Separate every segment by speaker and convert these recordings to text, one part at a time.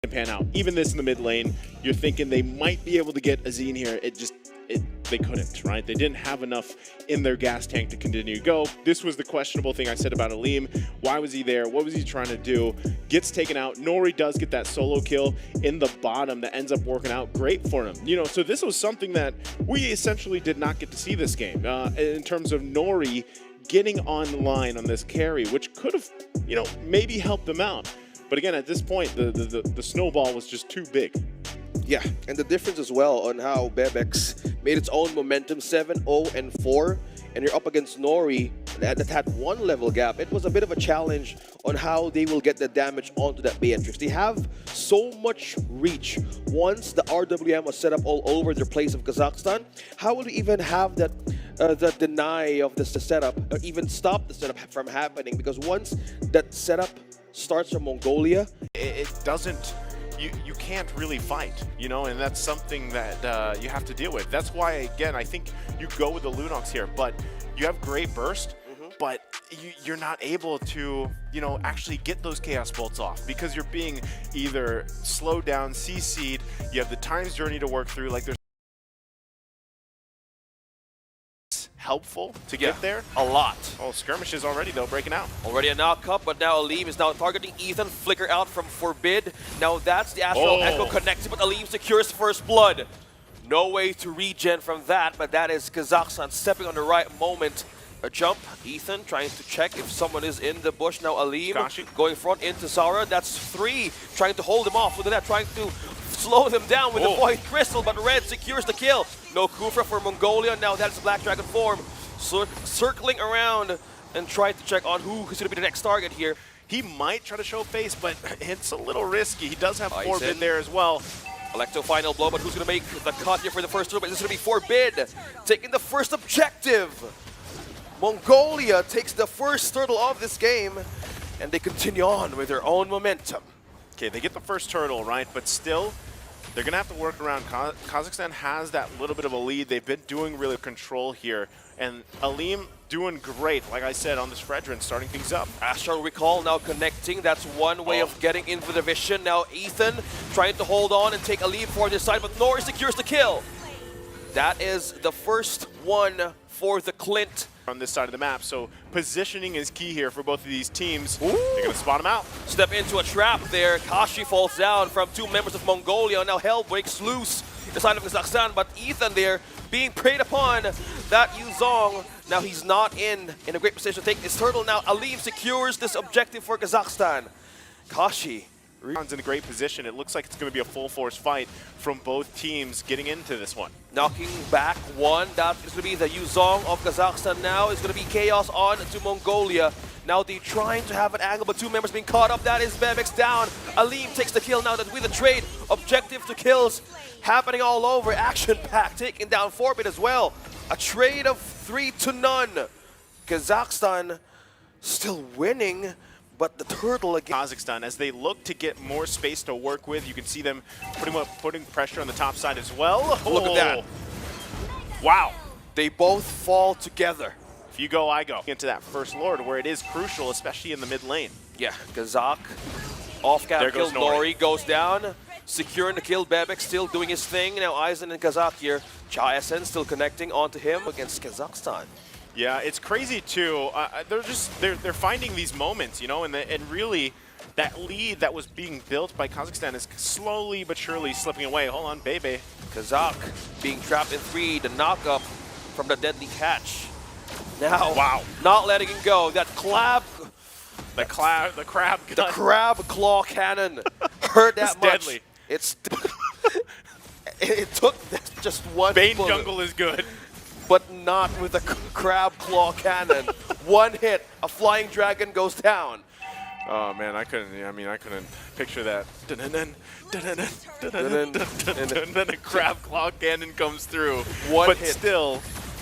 Speaker 1: pan out. Even this in the mid lane, you're thinking they might be able to get Azine here. They couldn't, right? They didn't have enough in their gas tank to continue to go. This was the questionable thing I said about Aleem. Why was he there? What was he trying to do? Gets taken out. Nori does get that solo kill in the bottom that ends up working out great for him. You know, so this was something that we essentially did not get to see this game in terms of Nori getting online on this carry, which could have, you know, maybe helped them out. But again, at this point, the snowball was just too big.
Speaker 2: Yeah, and the difference as well on how WEC made its own momentum, 7-0 and 4, and you're up against Nori that had one level gap. It was a bit of a challenge on how they will get the damage onto that Beatrix. They have so much reach. Once the RWM was set up all over their place of Kazakhstan, how will you even have that the deny of the setup, or even stop the setup from happening? Because once that setup starts from Mongolia,
Speaker 1: it doesn't. You can't really fight, you know, and that's something that you have to deal with. That's why, again, I think you go with the Lunox here, but you have great burst, but you're not able to, you know, actually get those Chaos Bolts off because you're being either slowed down, CC'd, you have the Time's Journey to work through, like there's helpful to get there.
Speaker 3: A lot.
Speaker 1: Oh, skirmishes already though, breaking out.
Speaker 3: Already a knock-up, but now Aleem is now targeting Ethan. Flicker out from Forbid. Now that's the Astral Echo connected, but Aleem secures first blood. No way to regen from that, but that is Kazakhstan stepping on the right moment. A jump. Ethan trying to check if someone is in the bush. Now Aleem going front into Zara. That's 3 trying to hold him off. Look at that, trying to slow them down with the Void Crystal, but Red secures the kill. No Kufra for Mongolia. Now that's Black Dragon form. Circling around and trying to check on who's going to be the next target here.
Speaker 1: He might try to show face, but it's a little risky. He does have Forbid there as well.
Speaker 3: Electo final blow, but who's going to make the cut here for the first turtle? This is going to be Forbid taking the first objective. Mongolia takes the first turtle of this game, and they continue on with their own momentum.
Speaker 1: Okay, they get the first turtle, right? But still, they're going to have to work around. Kazakhstan has that little bit of a lead. They've been doing really control here. And Aleem doing great, like I said, on this Fredrin, starting things up.
Speaker 3: Astral Recall now connecting. That's one way of getting into the vision. Now Ethan trying to hold on and take Aleem for this side, but Nori secures the kill. That is the first one for the Clint.
Speaker 1: On this side of the map, so positioning is key here for both of these teams. They're going to spot him out.
Speaker 3: Step into a trap there. Kashi falls down from 2 members of Mongolia. Now Hell breaks loose in the side of Kazakhstan, but Ethan there being preyed upon. That Yuzong, now he's not in a great position to take this turtle. Now Aleem secures this objective for Kazakhstan. Kashi
Speaker 1: Rion's in a great position. It looks like it's going to be a full force fight from both teams getting into this one.
Speaker 3: Knocking back one. That is going to be the Yuzong of Kazakhstan now. It's going to be Chaos on to Mongolia. Now they're trying to have an angle, but 2 members being caught up. That is WEC down. Aleem takes the kill now. That with the trade. Objective to kills happening all over. Action pack taking down Forbid as well. A trade of 3-0. Kazakhstan still winning. But the turtle again.
Speaker 1: Kazakhstan, as they look to get more space to work with, you can see them putting pressure on the top side as well.
Speaker 3: Look at that.
Speaker 1: Wow.
Speaker 3: They both fall together.
Speaker 1: If you go, I go. Into that first Lord, where it is crucial, especially in the mid lane.
Speaker 3: Yeah, Kazakh off-cap kill. Nori goes down. Securing the kill. WEC still doing his thing. Now Aizen and Kazakh here. Chayasen still connecting onto him against Kazakhstan.
Speaker 1: Yeah, it's crazy too. They're finding these moments, you know, and really that lead that was being built by Kazakhstan is slowly but surely slipping away. Hold on, Bebe.
Speaker 3: Kazakh being trapped in 3, the knock-up from the deadly catch. Now, not letting him go. That
Speaker 1: the crab gun.
Speaker 3: The crab claw cannon hurt that
Speaker 1: it's
Speaker 3: much.
Speaker 1: Deadly.
Speaker 3: It's it took just one.
Speaker 1: Bane
Speaker 3: bullet.
Speaker 1: Jungle is good.
Speaker 3: But not with a crab claw cannon. One hit, a flying dragon goes down.
Speaker 1: Oh man, I couldn't picture that. And then a crab claw cannon comes through.
Speaker 3: One hit.
Speaker 1: But still,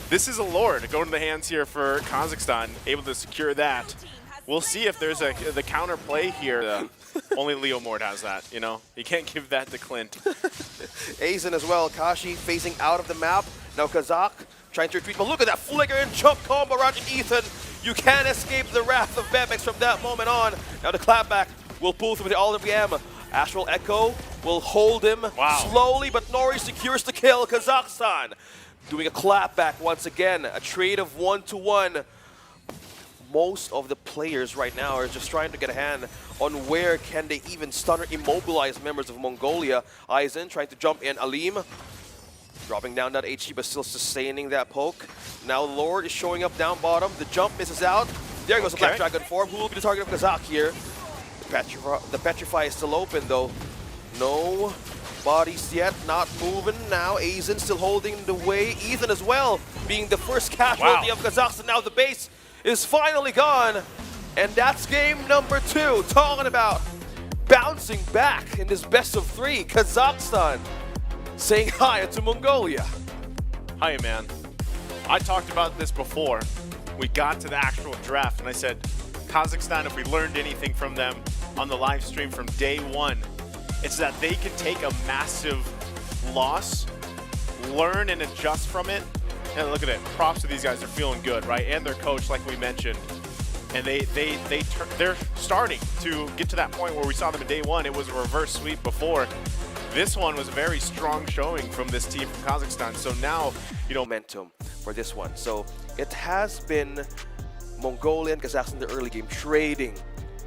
Speaker 1: this is a Lord going to the hands here for Kazakhstan, able to secure that. We'll see if there's the counter play here. Only Leo Mord has that, you know? You can't give that to Clint.
Speaker 3: Aizen as well, Kashi facing out of the map. Now Kazakh trying to retreat, but look at that flicker and jump combo around Ethan. You can't escape the wrath of WEC from that moment on. Now the clapback will pull through the RWM. Astral Echo will hold him slowly, but Nori secures the kill. Kazakhstan doing a clapback once again, a trade of 1-to-1. Most of the players right now are just trying to get a hand on where can they even stun or immobilize members of Mongolia. Aizen trying to jump in. Aleem dropping down that HE but still sustaining that poke. Now Lord is showing up down bottom. The jump misses out. There goes the Black Dragon form. Who will be the target of Kazakh here? The Petrify is still open though. No bodies yet, not moving. Now Aizen still holding the way. Ethan as well being the first casualty of Kazakhstan. Now the base is finally gone. And that's game number 2. Talking about bouncing back in this best of 3. Kazakhstan saying hi to Mongolia.
Speaker 1: Hi, man. I talked about this before. We got to the actual draft, and I said, Kazakhstan, if we learned anything from them on the live stream from day 1, it's that they can take a massive loss, learn and adjust from it. And look at it. Props to these guys. They're feeling good, right? And their coach, like we mentioned. And they're starting to get to that point where we saw them in day 1. It was a reverse sweep before. This one was a very strong showing from this team from Kazakhstan. So now, you know,
Speaker 3: momentum for this one. So it has been Mongolia and Kazakhstan in the early game trading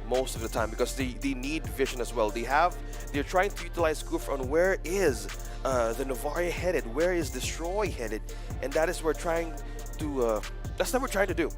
Speaker 3: most of the time because they need vision as well. They're trying to utilize Goof on where is the Novaria headed, where is Destroy headed, and that is what we're trying to that's what we're trying to do.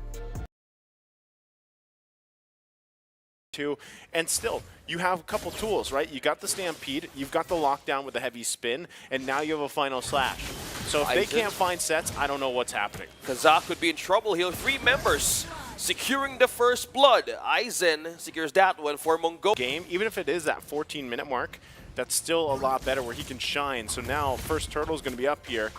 Speaker 1: And still, you have a couple tools, right? You got the Stampede, you've got the lockdown with the heavy spin, and now you have a final slash. So if they can't find sets, I don't know what's happening.
Speaker 3: Kazakh could be in trouble here. 3 members securing the first blood. Aizen secures that one for Mongolia.
Speaker 1: Game, even if it is that 14-minute mark, that's still a lot better where he can shine. So now, first turtle is going to be up here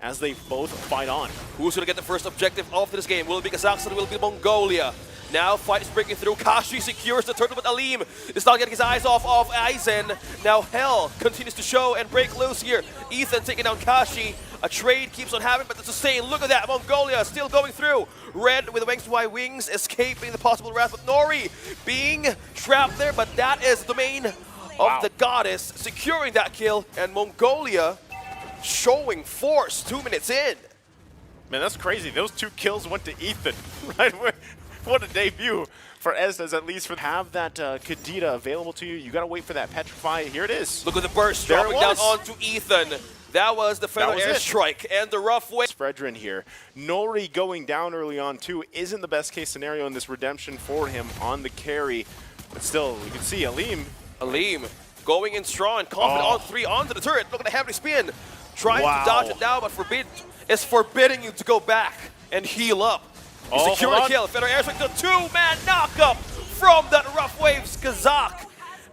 Speaker 1: as they both fight on.
Speaker 3: Who's going to get the first objective of this game? Will it be Kazakhstan? Will it be Mongolia? Now fight is breaking through. Kashi secures the turtle, but Aleem is not getting his eyes off of Aizen. Now Hell continues to show and break loose here. Ethan taking down Kashi. A trade keeps on happening, but the sustain. Look at that. Mongolia still going through. Red with the wings to wings, escaping the possible wrath. But Nori being trapped there, but that is the domain of the goddess, securing that kill. And Mongolia showing force 2 minutes in.
Speaker 1: Man, that's crazy. Those 2 kills went to Ethan, right? What a debut for Estes, at least for have that Kadita available to you. You got to wait for that Petrify. Here it is.
Speaker 3: Look at the burst dropping down onto Ethan. That was the Feather Airstrike and the rough way.
Speaker 1: Fredrin here. Nori going down early on too isn't the best case scenario in this redemption for him on the carry. But still, you can see Aleem
Speaker 3: going in strong and confident on 3 onto the turret. Look at the heavy spin. Trying to dodge it down, but forbidding you to go back and heal up. Secure the kill. Feather Airstrike, the 2-man knockup from that Rough Waves Kazakh.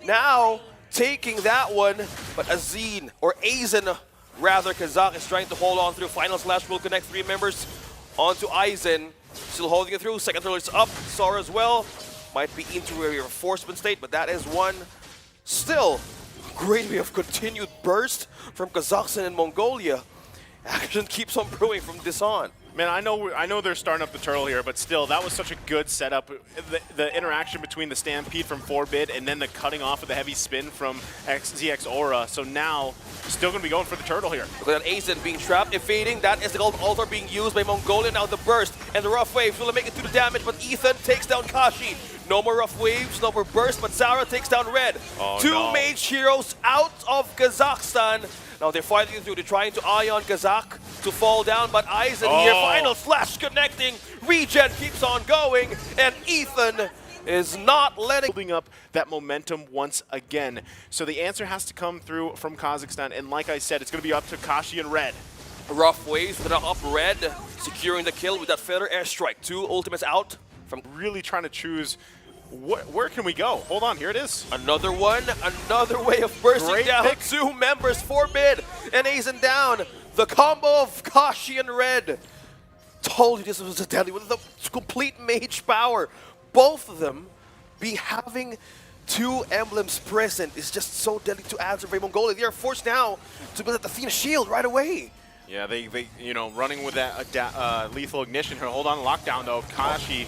Speaker 3: Now taking that one, but Aizen rather, Kazakh is trying to hold on through. Final slash will connect 3 members onto Aizen. Still holding it through. Second turtle is up. Sora as well. Might be into a reinforcement state, but that is one. Still, great way of continued burst from Kazakhstan and Mongolia. Action keeps on brewing from this on.
Speaker 1: Man, I know they're starting up the turtle here, but still, that was such a good setup. The interaction between the Stampede from Forbid and then the cutting off of the heavy spin from ZX Aura. So now, still going to be going for the turtle here.
Speaker 3: Look at Aizen being trapped, evading. That is the gold altar being used by Mongolia. Now the burst and the rough waves will make it through the damage, but Ethan takes down Kashi. No more rough waves, no more burst, but Zara takes down Red. 2 mage heroes out of Kazakhstan. Now they're fighting through, they're trying to Ion Kazakh to fall down, but Aizen here, final slash connecting. Regen keeps on going, and Ethan is not letting...
Speaker 1: Building up that momentum once again. So the answer has to come through from Kazakhstan, and like I said, it's going to be up to Kashi and Red.
Speaker 3: Rough waves with an up Red, securing the kill with that Feather Airstrike. 2 ultimates out.
Speaker 1: From really trying to choose where can we go? Hold on, here it is.
Speaker 3: Another one, another way of bursting down. 2 members, Forbid and Aizen down. The combo of Kashi and Red. Told you this was a deadly with the complete mage power. Both of them be having 2 emblems present is just so deadly to answer by Mongolia. They are forced now to build the Athena shield right away.
Speaker 1: Yeah, they you know, running with that lethal ignition here. Hold on, lockdown though. Kashi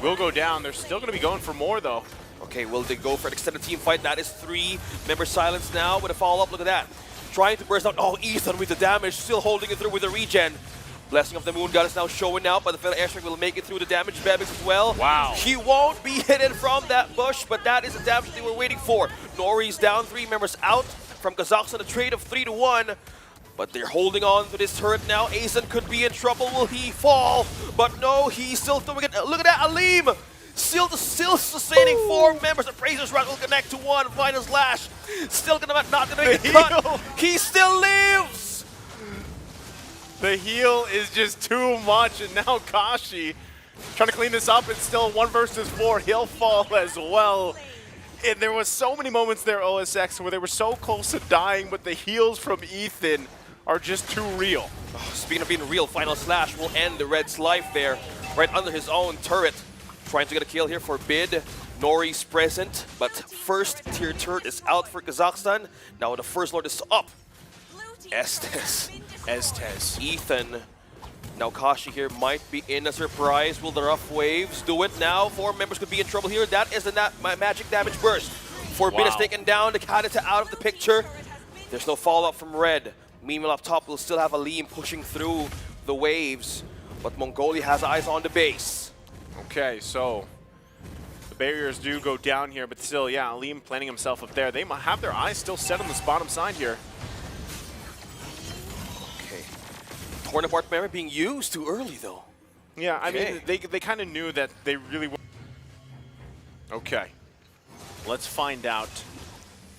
Speaker 1: will go down. They're still going to be going for more though.
Speaker 3: Okay, will they go for an extended team fight? That is 3 member silence now with a follow-up. Look at that. Trying to burst out. Oh, Ethan with the damage, still holding it through with the regen. Blessing of the Moon God is now showing out, but the fellow airstrike will make it through the damage. Bebix as well.
Speaker 1: Wow.
Speaker 3: He won't be hidden from that bush, but that is the damage they were waiting for. Nori's down, 3 members out from Kazakhstan, a trade of 3 to 1. But they're holding on to this turret now. Aizen could be in trouble. Will he fall? But no, he's still throwing it. Look at that, Aleem! Still sustaining 4 members. Appraiser's Rock will connect to 1. Final Slash. Still not gonna make the cut. He still lives!
Speaker 1: The heal is just too much, and now Kashi trying to clean this up. It's still 1 versus 4. He'll fall as well. And there was so many moments there, OSX, where they were so close to dying, but the heals from Ethan are just too real.
Speaker 3: Oh, speaking of being real, Final Slash will end the Red's life there, right under his own turret. Trying to get a kill here for Bid. Nori's present, but first tier turret is out for Kazakhstan. Now the first lord is up. Estes. Ethan. Now Kashi here might be in a surprise. Will the rough waves do it now? 4 members could be in trouble here. That is the magic damage burst. Forbid is taken down. The Kadita out of the picture. There's no follow-up from Red. Meanwhile up top, we'll still have Aleem pushing through the waves. But Mongolia has eyes on the base.
Speaker 1: Okay, so the barriers do go down here, but still, yeah, Aleem planning himself up there. They might have their eyes still set on this bottom side here.
Speaker 3: Okay. Torn apart member being used too early, though.
Speaker 1: Yeah, I mean, they kind of knew that they really were. Okay, let's find out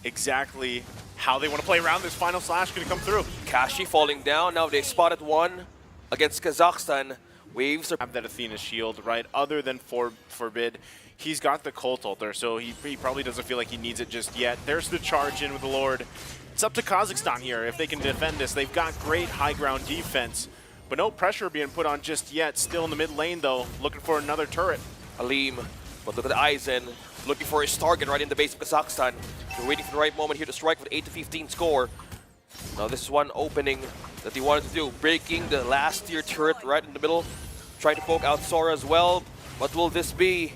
Speaker 1: exactly how they want to play around this. Final Slash going to come through.
Speaker 3: Kashi falling down. Now they spotted 1 against Kazakhstan. Waves are...
Speaker 1: Have that Athena shield, right? Other than Forbid, he's got the Cult Altar, so he probably doesn't feel like he needs it just yet. There's the charge in with the Lord. It's up to Kazakhstan here if they can defend this. They've got great high ground defense, but no pressure being put on just yet. Still in the mid lane, though, looking for another turret.
Speaker 3: Aleem, but look at Aizen, looking for his target right in the base of Kazakhstan. They're waiting for the right moment here to strike with 8 to 15 score. Now this is one opening that they wanted to do, breaking the last tier turret right in the middle. Trying to poke out Sora as well, but will this be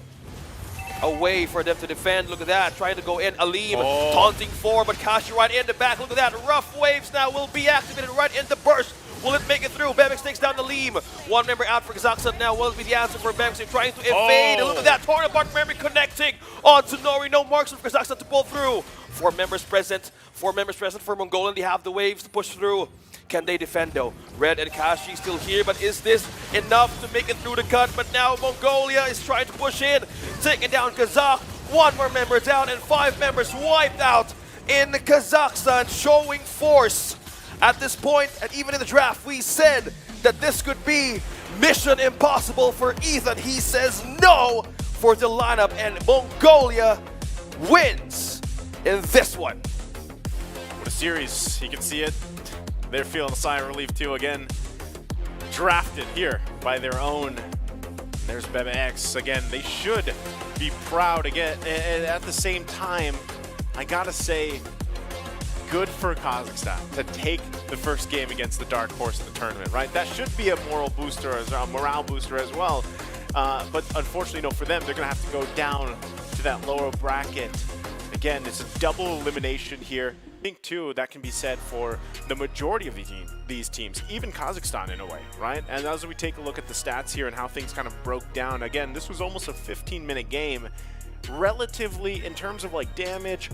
Speaker 3: a way for them to defend? Look at that, trying to go in. Aleem taunting 4, but Kashi right in the back. Look at that, rough waves now will be activated right in the burst. Will it make it through? Bebix takes down Aleem. 1 member out for Kazakhstan now. Will it be the answer for Bebix? They're trying to evade. Look at that, torn apart member connecting onto Nori. No marks for Kazakhstan to pull through. 4 members present. 4 members present for Mongolia. They have the waves to push through. Can they defend though? Red and Kashi still here, but is this enough to make it through the cut? But now Mongolia is trying to push in, taking down Kazakh. 1 more member down and 5 members wiped out in Kazakhstan, showing force. At this point, and even in the draft, we said that this could be mission impossible for Ethan. He says no for the lineup, and Mongolia wins in this one.
Speaker 1: What a series. You can see it. They're feeling a sigh of relief too. Again, drafted here by their own. There's Bebix. Again, they should be proud again. And at the same time, I gotta say, good for Kazakhstan to take the first game against the dark horse of the tournament, right? That should be a morale booster as well. But unfortunately, no, for them, they're gonna have to go down to that lower bracket. Again, it's a double elimination here. I think, too, that can be said for the majority of these teams, even Kazakhstan in a way, right? And as we take a look at the stats here and how things kind of broke down, again, this was almost a 15-minute game. Relatively, in terms of like damage,